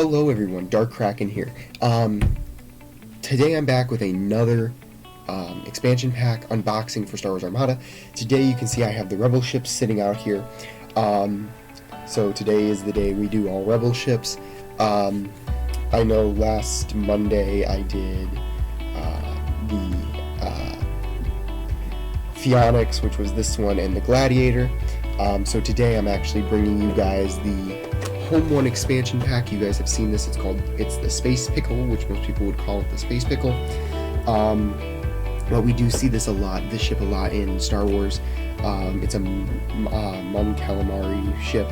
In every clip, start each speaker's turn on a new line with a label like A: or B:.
A: Hello everyone, Dark Kraken here. Today I'm back with another expansion pack unboxing for Star Wars Armada. Today you can see I have the Rebel ships sitting out here. So today is the day we do all Rebel ships. I know last Monday I did the Phoenix, which was this one, and the Gladiator. So today I'm actually bringing you guys the Home One expansion pack. You guys have seen this. It's the Space Pickle, which most people would call it the Space Pickle. But we do see this ship a lot in Star Wars. It's a Mon Calamari ship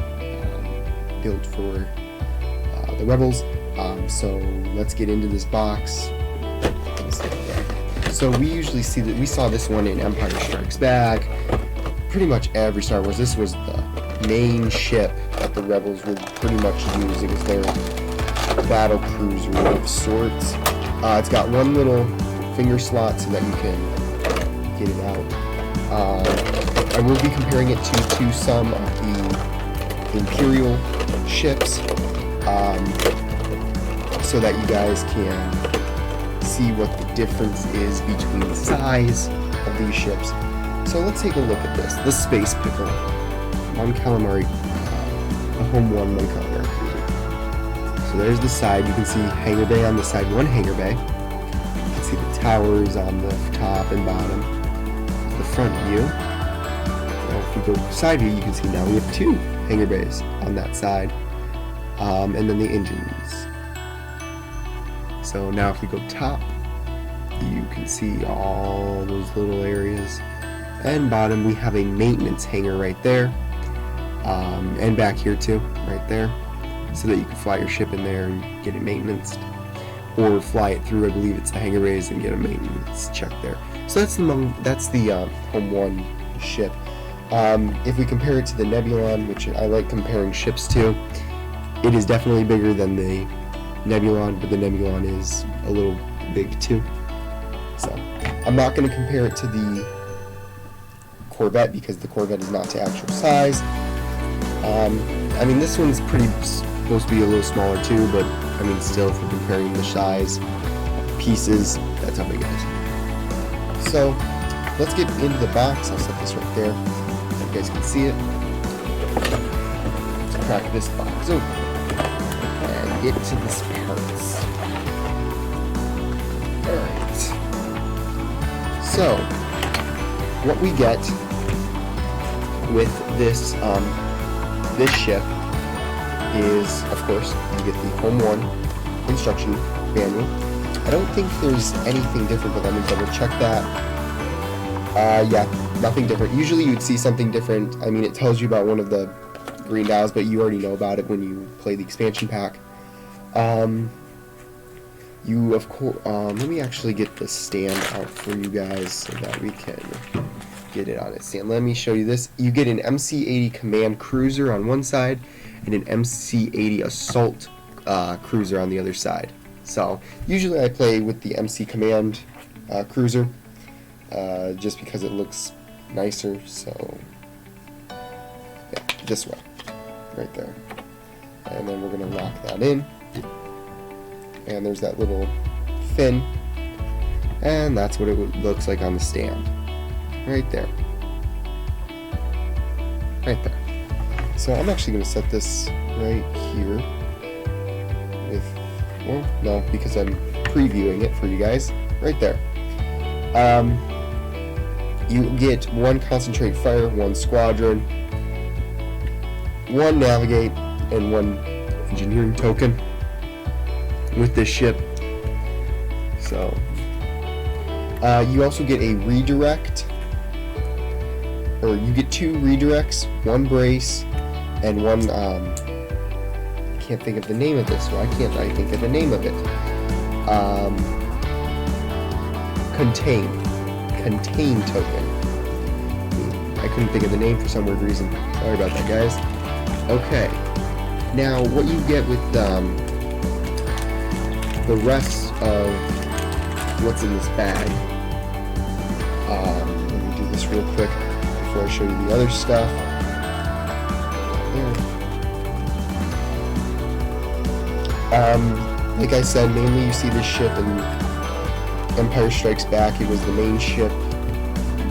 A: built for the Rebels. So let's get into this box. So we usually see that we saw this one in Empire Strikes Back. Pretty much every Star Wars. This was the main ship that the Rebels would pretty much use. It was their battle cruiser of sorts. It's got one little finger slot so that you can get it out. I will be comparing it to some of the Imperial ships, so that you guys can see what the difference is between the size of these ships. So let's take a look at this. The Space Pickle. Mon Calamari, a Home One Mon Calamari cruiser. So there's the side. You can see hangar bay on the side, one hangar bay. You can see the towers on the top and bottom. The front view. Now if we go side view, you can see now we have two hangar bays on that side. And then the engines. So now if we go top, you can see all those little areas. And bottom, we have a maintenance hangar right there. And back here too, right there, so that you can fly your ship in there and get it maintenanced, or fly it through. I believe it's the hangar bays and get a maintenance check there. So that's the Home One ship. If we compare it to the Nebulon, which I like comparing ships to, it is definitely bigger than the Nebulon, but the Nebulon is a little big too. So I'm not going to compare it to the Corvette because the Corvette is not to actual size. I mean, this one's supposed to be a little smaller too, but I mean, still, if we're comparing the size pieces, that's how big it is. So let's get into the box. I'll set this right there so you guys can see it. Let's crack this box open and get to this parts. Alright. So what we get with this this ship is, of course, you get the Home One instruction manual. I don't think there's anything different, but let me double check that. Yeah, nothing different. Usually you'd see something different. I mean, it tells you about one of the green dials, but you already know about it when you play the expansion pack. You, of course, let me actually get the stand out for you guys so that we can get it on its stand. Let me show you this. You get an MC-80 Command Cruiser on one side and an MC-80 Assault Cruiser on the other side. So usually I play with the MC Command Cruiser just because it looks nicer. So yeah, this way, right there. And then we're going to lock that in. And there's that little fin. And that's what it looks like on the stand. Right there. Right there. So I'm actually going to set this right here with, well, no, because I'm previewing it for you guys. Right there. You get one concentrate fire, one squadron, one navigate, and one engineering token with this ship. So you also get a redirect, or you get two redirects, one brace, and one, I can't think of the name of this. Why can't I think of the name of it? Contain token. I couldn't think of the name for some weird reason. Sorry about that, guys. Okay. Now, what you get with the rest of what's in this bag. Let me do this real quick before I show you the other stuff. There. Like I said, mainly you see this ship in Empire Strikes Back. It was the main ship.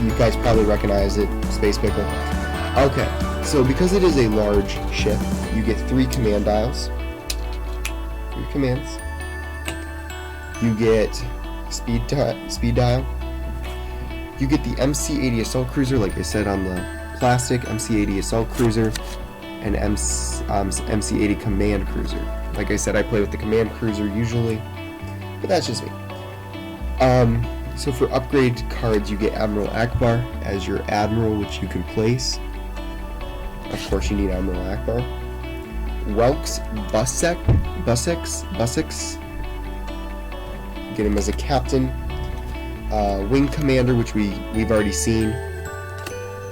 A: You guys probably recognize it, Space Pickle. Okay, so because it is a large ship, you get 3 command dials. 3 commands. You get speed dial. You get the MC-80 assault cruiser, like I said on the plastic, MC-80 assault cruiser, and MC-80 command cruiser. Like I said, I play with the command cruiser usually, but that's just me. So for upgrade cards, you get Admiral Akbar as your admiral, which you can place. Of course, you need Admiral Akbar. Welks Bussex. Get him as a captain. Wing commander, which we've already seen.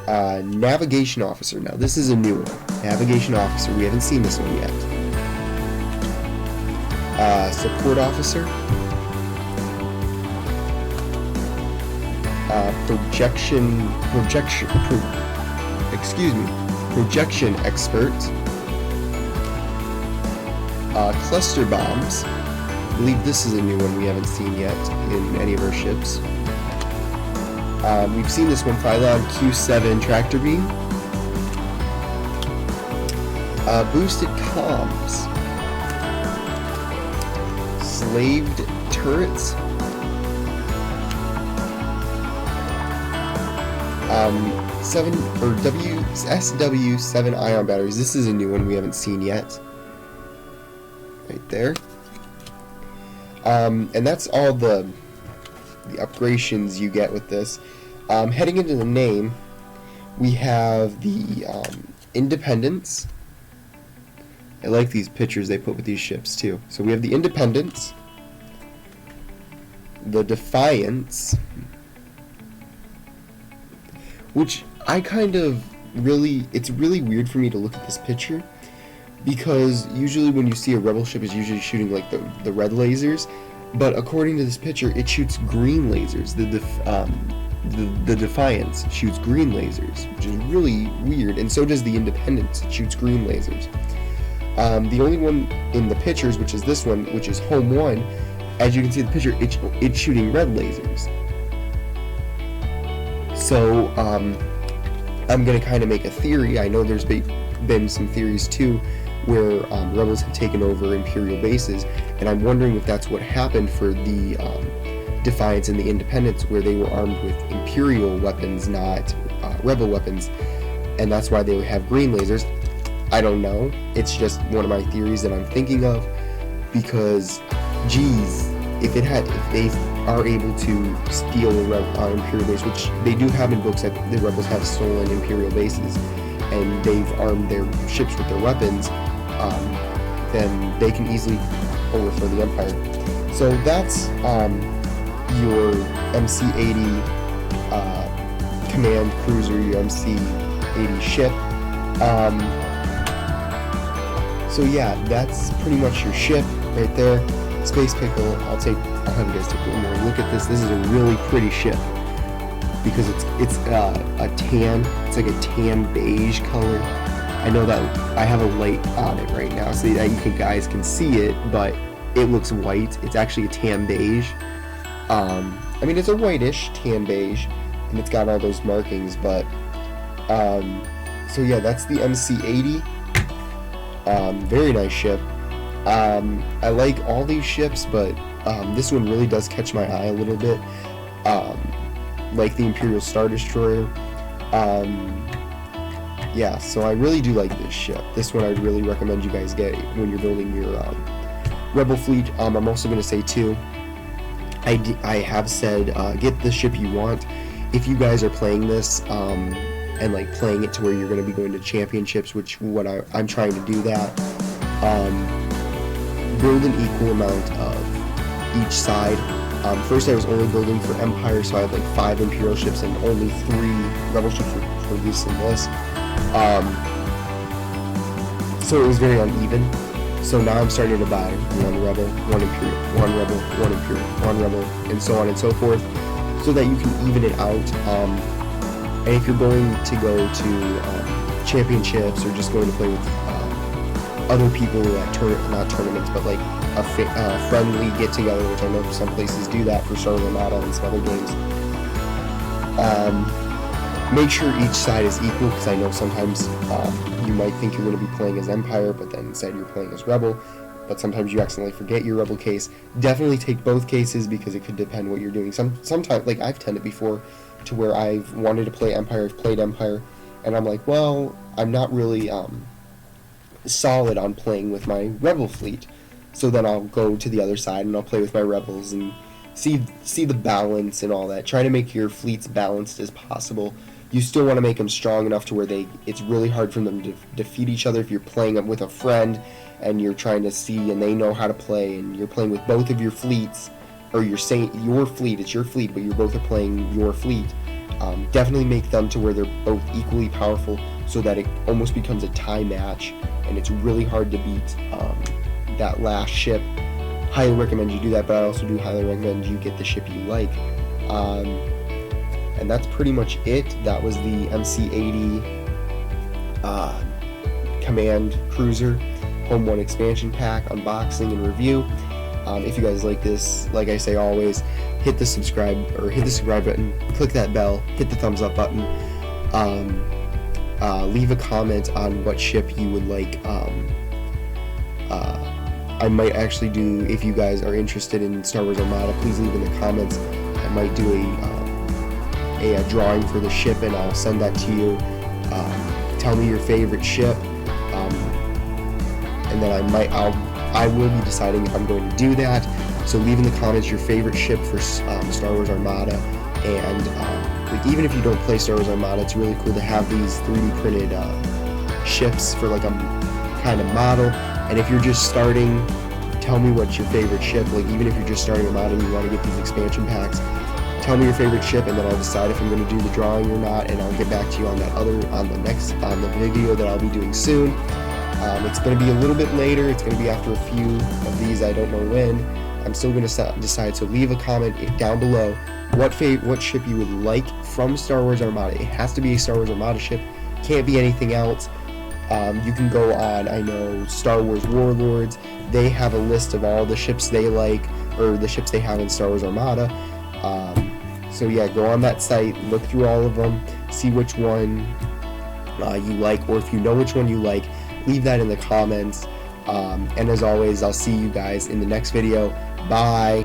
A: Navigation officer. Now this is a new one. Navigation officer. We haven't seen this one yet. Support officer. Projection expert. Cluster bombs. I believe this is a new one we haven't seen yet in any of our ships. We've seen this one, Phylon Q7 tractor beam. Boosted comms. Slaved turrets. SW7 ion batteries. This is a new one we haven't seen yet. Right there. And that's all the upgradations you get with this. Heading into the name, we have the Independence. I like these pictures they put with these ships too. So we have the Independence, the Defiance, which I kind of it's really weird for me to look at this picture, because usually when you see a rebel ship, it's usually shooting like the red lasers, but according to this picture, it shoots green lasers. The Defiance shoots green lasers, which is really weird, and so does the Independence. It shoots green lasers. The only one in the pictures, which is this one, which is Home 1, as you can see in the picture, it's shooting red lasers. So, I'm going to kind of make a theory. I know there's been some theories too where rebels have taken over Imperial bases, and I'm wondering if that's what happened for the Defiance and the Independence, where they were armed with Imperial weapons, not rebel weapons, and that's why they have green lasers. I don't know. It's just one of my theories that I'm thinking of, because, geez, if they are able to steal an Imperial base, which they do have in books that the rebels have stolen Imperial bases, and they've armed their ships with their weapons, then they can easily overthrow the Empire. So that's your MC-80 command cruiser, your MC-80 ship. So yeah, that's pretty much your ship right there. Space Pickle, I'll have you guys take one more look at this. This is a really pretty ship, because it's a tan, it's like a tan beige color. I know that I have a light on it right now so that you guys can see it, but it looks white. It's actually a tan beige. I mean, it's a whitish tan beige, and it's got all those markings, but so yeah, that's the MC-80. Very nice ship. I like all these ships, but this one really does catch my eye a little bit, like the Imperial Star Destroyer. Yeah, so I really do like this ship. This one I'd really recommend you guys get when you're building your Rebel fleet. I'm also going to say too, I have said get the ship you want. If you guys are playing this and like playing it to where you're going to be going to championships, which I'm trying to do that, build an equal amount of each side. First I was only building for Empire, so I had like 5 Imperial ships and only 3 Rebel ships for use in this. So it was very uneven. So now I'm starting to buy 1 Rebel, 1 Imperial, 1 Rebel, 1 Imperial, 1 Rebel, and so on and so forth, so that you can even it out. And if you're going to go to championships or just going to play with other people at not tournaments, but like a friendly get together, which I know some places do that for Star Wars Armada and some other games. Make sure each side is equal, because I know sometimes you might think you're going to be playing as Empire, but then instead you're playing as Rebel. But sometimes you accidentally forget your Rebel case. Definitely take both cases, because it could depend what you're doing. Sometimes, like I've tended before, to where I've wanted to play Empire, I've played Empire, and I'm like, well, I'm not really solid on playing with my Rebel fleet. So then I'll go to the other side and I'll play with my Rebels and see the balance and all that. Try to make your fleets balanced as possible. You still want to make them strong enough to where it's really hard for them to defeat each other. If you're playing with a friend and you're trying to see and they know how to play, and you're playing with both of your fleets, or you're saying your fleet, it's your fleet, but you both are playing your fleet, definitely make them to where they're both equally powerful, so that it almost becomes a tie match, and it's really hard to beat that last ship. Highly recommend you do that, but I also do highly recommend you get the ship you like. And that's pretty much it. That was the MC-80 Command Cruiser Home 1 expansion pack unboxing and review. If you guys like this, like I say always, hit the subscribe button, click that bell, hit the thumbs up button, leave a comment on what ship you would like. I might actually do, if you guys are interested in Star Wars Armada, please leave in the comments. I might do a drawing for the ship, and I'll send that to you. Tell me your favorite ship, and then I will be deciding if I'm going to do that. So leave in the comments your favorite ship for Star Wars Armada, and like, even if you don't play Star Wars Armada, it's really cool to have these 3D printed ships for like a kind of model. And if you're just starting, tell me what's your favorite ship. Like, even if you're just starting Armada and you want to get these expansion packs, tell me your favorite ship, and then I'll decide if I'm going to do the drawing or not, and I'll get back to you on the video that I'll be doing soon. It's going to be a little bit later. It's going to be after a few of these. I don't know when. I'm still going to decide. So leave a comment down below what ship you would like from Star Wars Armada. It has to be a Star Wars Armada ship. Can't be anything else. You can go on, I know, Star Wars Warlords. They have a list of all the ships they like, or the ships they have in Star Wars Armada. So yeah, go on that site, look through all of them, see which one you like, or if you know which one you like, leave that in the comments. And as always, I'll see you guys in the next video. Bye!